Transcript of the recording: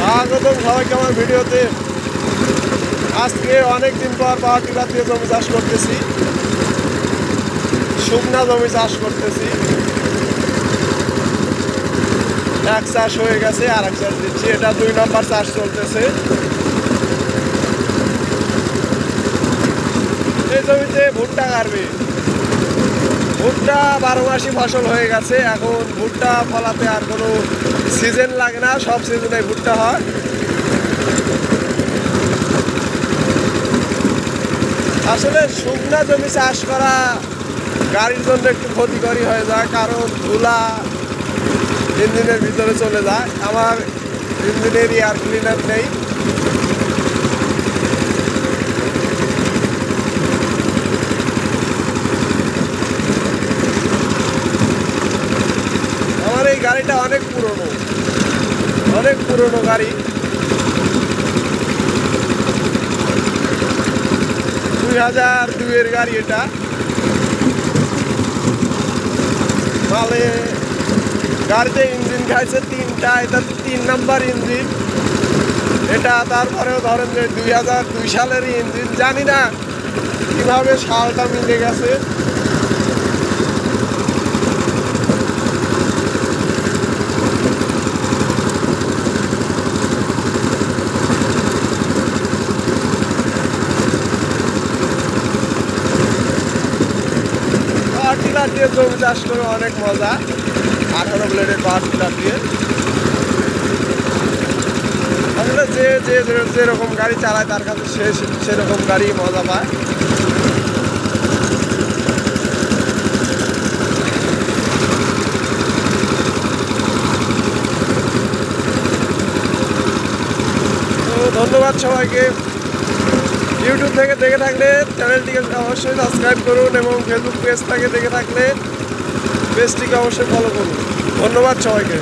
স্বাগতম সবাইকে আমার ভিডিওতে। আজকে অনেকদিন পর পাওয়ার টিলার দিয়ে জমি চাষ করতেছি, শুকনা জমি চাষ করতেছি। এক চাষ হয়ে গেছে, আর এক চাষ দিচ্ছি। এটা 2 নম্বর চাষ চলতেছে। এই জমিতে ভুট্টা কাটবে। ভুট্টা 12 মাসই ফসল হয়ে গেছে। এখন ভুট্টা ফলাতে আর কোনো সিজন লাগে না, সব সিজনে ভুট্টা হয়। আসলে শুকনা জমি চাষ করা গাড়ির জন্য একটু ক্ষতিকরই হয়ে যায়, কারণ ধুলা ইঞ্জিনের ভিতরে চলে যায়। আমার ইঞ্জিনের এয়ার ক্লিনার নেই। আমার এই গাড়িটা অনেক পুরনো গাড়ি। 2002-এর গাড়ি এটা। তাহলে গাড়িতে ইঞ্জিন খাইছে 3টা, এটা 3 নম্বর ইঞ্জিন এটা। তারপরেও ধরেন যে 2002 সালেরই ইঞ্জিন। জানি না কিভাবে সালটা মিলে গেছে। পাওয়ার টিলার দিয়ে জমি চাষ করে অনেক মজা। 18 ব্লেডের পাওয়ার টিলার দিয়ে আসলে যেরকম গাড়ি চালায় তার কাছে সেরকম গাড়ি মজা পায়। তো ধন্যবাদ সবাইকে। ইউটিউব থেকে দেখে থাকলে চ্যানেলটিকে অবশ্যই সাবস্ক্রাইব করুন, এবং ফেসবুক পেজ থেকে দেখে থাকলে পেজটিকে অবশ্যই ফলো করুন। ধন্যবাদ সবাইকে।